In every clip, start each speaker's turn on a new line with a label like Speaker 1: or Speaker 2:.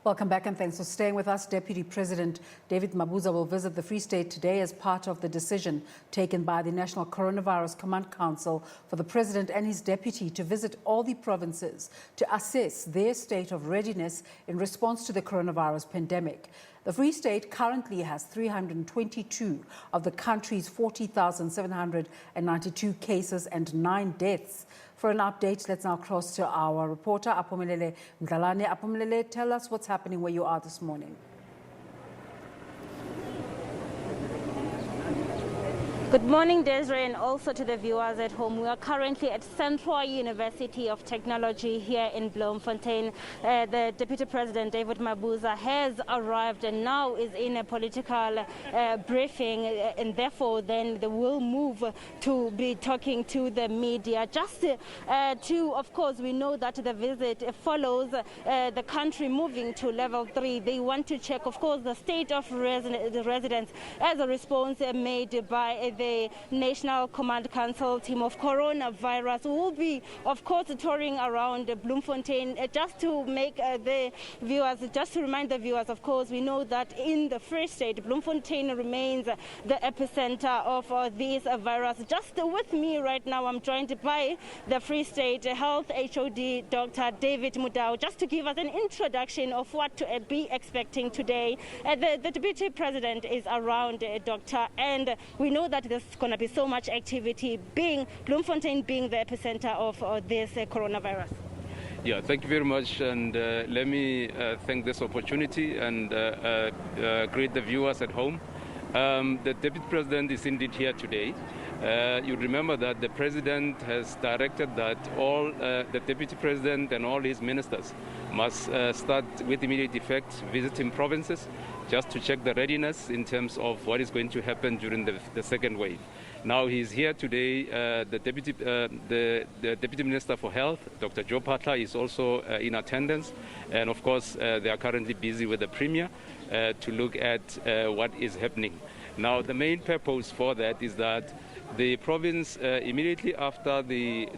Speaker 1: Welcome back and thanks for staying with us. Deputy President David Mabuza will visit the Free State today as part of the decision taken by the National Coronavirus Command Council for the President and his deputy to visit all the provinces to assess their state of readiness in response to the coronavirus pandemic. The Free State currently has 322 of the country's 40,792 cases and 9 deaths. For an update, let's now cross to our reporter, Aphumelele Mdlalane. Aphumelele, tell us what's happening where you are this morning.
Speaker 2: Good morning, Desiree, and also to the viewers at home. We are currently at Central University of Technology here in Bloemfontein. The Deputy President, David Mabuza, has arrived and now is in a political briefing, and therefore then they will move to be talking to the media. Just of course, we know that the visit follows the country moving to level 3. They want to check, of course, the state of residents as a response made by the National Command Council team of coronavirus. We will be, of course, touring around Bloemfontein just to make the viewers, just to remind the viewers, of course, we know that in the Free State, Bloemfontein remains the epicenter of this virus. Just with me right now, I'm joined by the Free State Health HOD, Dr. David Motau, just to give us an introduction of what to be expecting today. The Deputy President is around, Doctor, and we know that there's going to be so much activity, being Bloemfontein being the epicenter of this coronavirus.
Speaker 3: Yeah, thank you very much, and let me thank this opportunity and greet the viewers at home. The Deputy President is indeed here today. You remember that the President has directed that all the Deputy President and all his ministers must start with immediate effect visiting provinces just to check the readiness in terms of what is going to happen during the second wave. Now he's here today. The Deputy Minister for Health, Dr. Joe Phatla, is also in attendance, and of course they are currently busy with the Premier to look at what is happening. Now the main purpose for that is that the province, immediately after the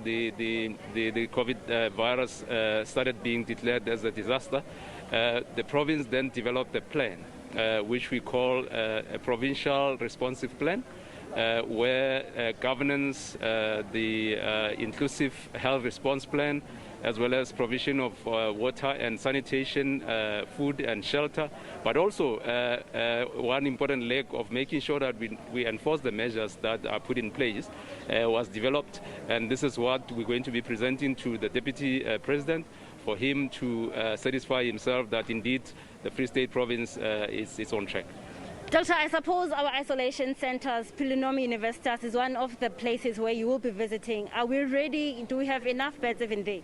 Speaker 3: COVID virus started being declared as a disaster, the province then developed a plan, which we call a provincial responsive plan, where governance, the inclusive health response plan, as well as provision of water and sanitation, food and shelter, but also one important leg of making sure that we enforce the measures that are put in place was developed. And this is what we're going to be presenting to the Deputy President for him to satisfy himself that indeed the Free State Province is on track.
Speaker 2: Doctor, I suppose our isolation centers, Aphumelele University, is one of the places where you will be visiting. Are we ready? Do we have enough beds even there?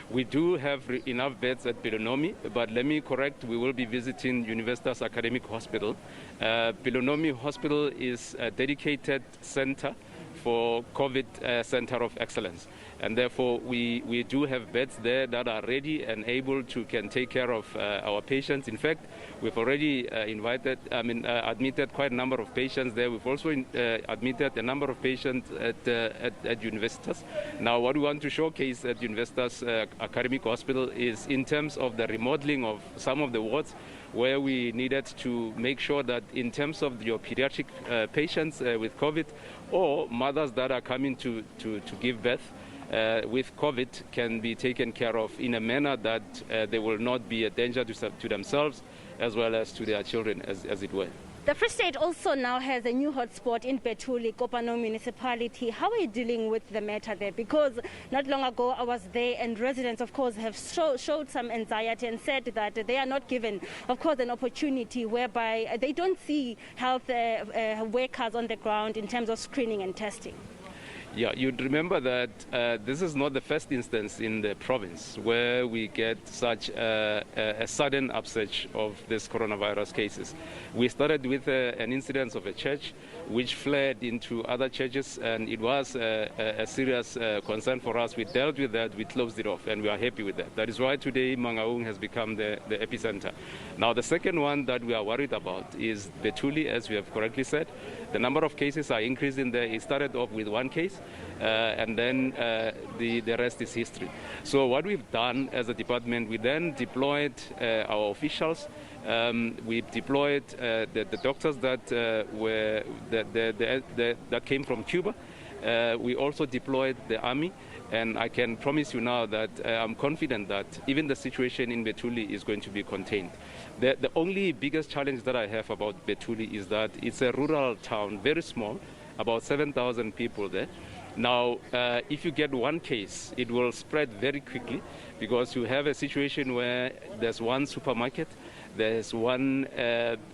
Speaker 3: We do have enough beds at Aphumelele, but let me correct, we will be visiting Universitas Academic Hospital. Aphumelele Hospital is a dedicated center for COVID Center of Excellence. And therefore, we do have beds there that are ready and able to can take care of our patients. In fact, we've already admitted quite a number of patients there. We've also admitted a number of patients at Universitas. Now, what we want to showcase at Universitas Academic Hospital is in terms of the remodeling of some of the wards, where we needed to make sure that in terms of your pediatric patients with COVID or mothers that are coming to give birth with COVID can be taken care of in a manner that they will not be a danger to themselves as well as to their children, as it were.
Speaker 2: The Free State also now has a new hotspot in Betuli, Kopano municipality. How are you dealing with the matter there? Because not long ago I was there, and residents, of course, have showed some anxiety and said that they are not given, of course, an opportunity whereby they don't see health workers on the ground in terms of screening and testing.
Speaker 3: Yeah, you'd remember that this is not the first instance in the province where we get such a sudden upsurge of this coronavirus cases. We started with an incidence of a church which fled into other churches, and it was a serious concern for us. We dealt with that, we closed it off, and we are happy with that. That is why today Mangaung has become the epicenter. Now, the second one that we are worried about is Betuli, as we have correctly said. The number of cases are increasing there. It started off with one case. and then the rest is history. So what we've done as a department, we then deployed our officials. We deployed the doctors that that came from Cuba. We also deployed the army, and I can promise you now that I'm confident that even the situation in Bethuli is going to be contained. The only biggest challenge that I have about Bethuli is that it's a rural town, very small, about 7,000 people there. Now, if you get one case, it will spread very quickly because you have a situation where there's one supermarket, there's one,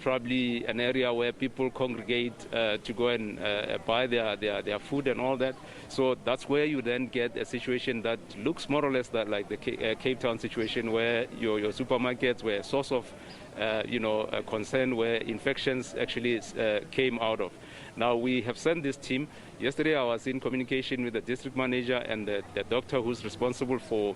Speaker 3: probably an area where people congregate to go and buy their food and all that. So that's where you then get a situation that looks more or less like the Cape Town situation, where your supermarkets were a source of concern, where infections actually came out of. Now, we have sent this team. Yesterday, I was in communication with the district manager and the doctor who's responsible for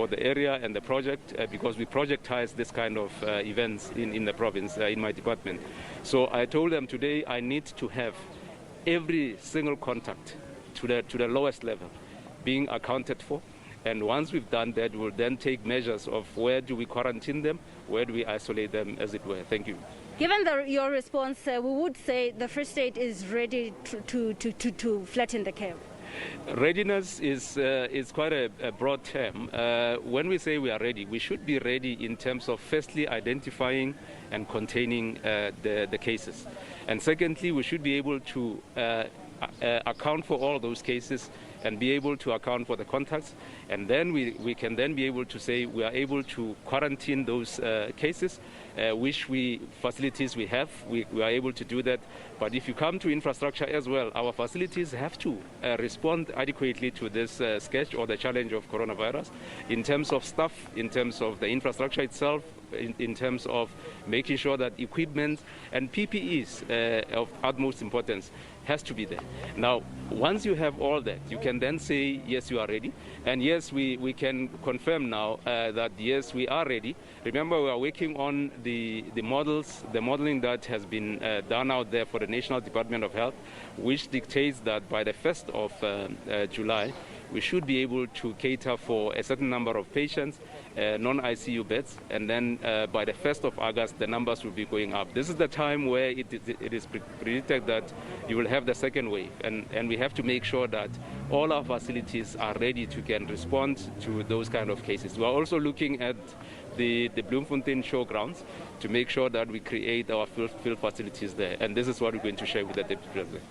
Speaker 3: the area and the project, because we projectize this kind of events in the province, in my department. So I told them today I need to have every single contact to the lowest level being accounted for. And once we've done that, we'll then take measures of where do we quarantine them, where do we isolate them, as it were. Thank you.
Speaker 2: Given your response, we would say the Free State is ready to flatten the curve.
Speaker 3: Readiness is quite a broad term. When we say we are ready, we should be ready in terms of firstly identifying and containing the cases. And secondly, we should be able to account for all those cases and be able to account for the contacts. And then we can then be able to say we are able to quarantine those cases, which facilities we have. We are able to do that. But if you come to infrastructure as well, our facilities have to respond adequately to this sketch or the challenge of coronavirus in terms of staff, in terms of the infrastructure itself, in terms of making sure that equipment and PPEs of utmost importance has to be there. Now, once you have all that, you can then say, yes, you are ready. And yes, we can confirm now that, yes, we are ready. Remember, we are working on the modeling that has been done out there for the National Department of Health, which dictates that by the 1st of July, we should be able to cater for a certain number of patients, non-ICU beds, and then by the 1st of August, the numbers will be going up. This is the time where it is predicted that you will have the second wave, and we have to make sure that all our facilities are ready to can respond to those kind of cases. We are also looking at the Bloemfontein showgrounds to make sure that we create our field facilities there, and this is what we're going to share with the Deputy President.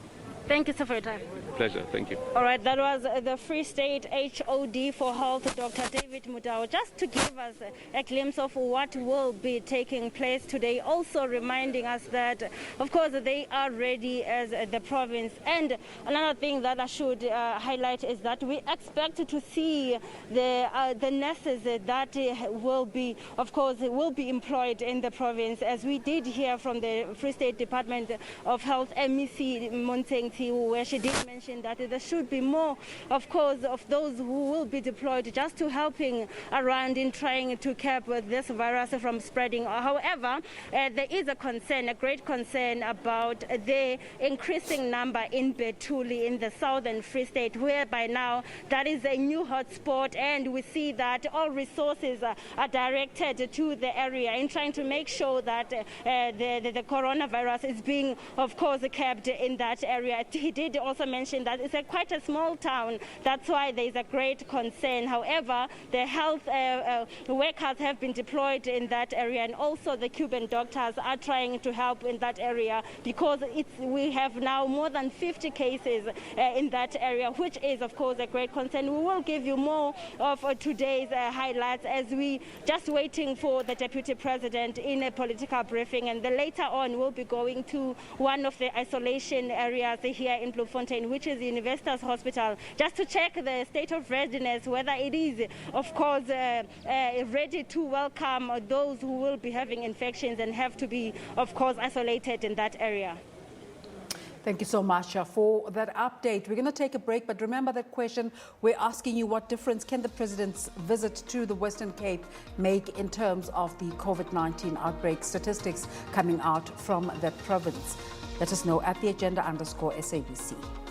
Speaker 2: Thank you so for your time.
Speaker 3: Pleasure. Thank you.
Speaker 2: All right, that was the Free State HOD for Health, Dr. David Motau, just to give us a glimpse of what will be taking place today, also reminding us that, of course, they are ready as the province. And another thing that I should highlight is that we expect to see the nurses that will be, of course, will be employed in the province, as we did hear from the Free State Department of Health, MEC Monteng, where she did mention that there should be more, of course, of those who will be deployed just to helping around in trying to curb this virus from spreading. However, there is a concern, a great concern about the increasing number in Bethuli in the southern Free State, where by now that is a new hotspot, and we see that all resources are directed to the area in trying to make sure that the coronavirus is being, of course, kept in that area. He did also mention that it's quite a small town. That's why there is a great concern. However, the health workers have been deployed in that area, and also the Cuban doctors are trying to help in that area, because we have now more than 50 cases in that area, which is, of course, a great concern. We will give you more of today's highlights as we just waiting for the Deputy President in a political briefing, and then later on we'll be going to one of the isolation areas here in Bloemfontein, which is Universitas Hospital, just to check the state of readiness, whether it is, of course, ready to welcome those who will be having infections and have to be, of course, isolated in that area.
Speaker 1: Thank you so much for that update. We're going to take a break, but remember that question we're asking you: what difference can the President's visit to the Western Cape make in terms of the COVID-19 outbreak statistics coming out from that province? Let us know at the agenda_SABC.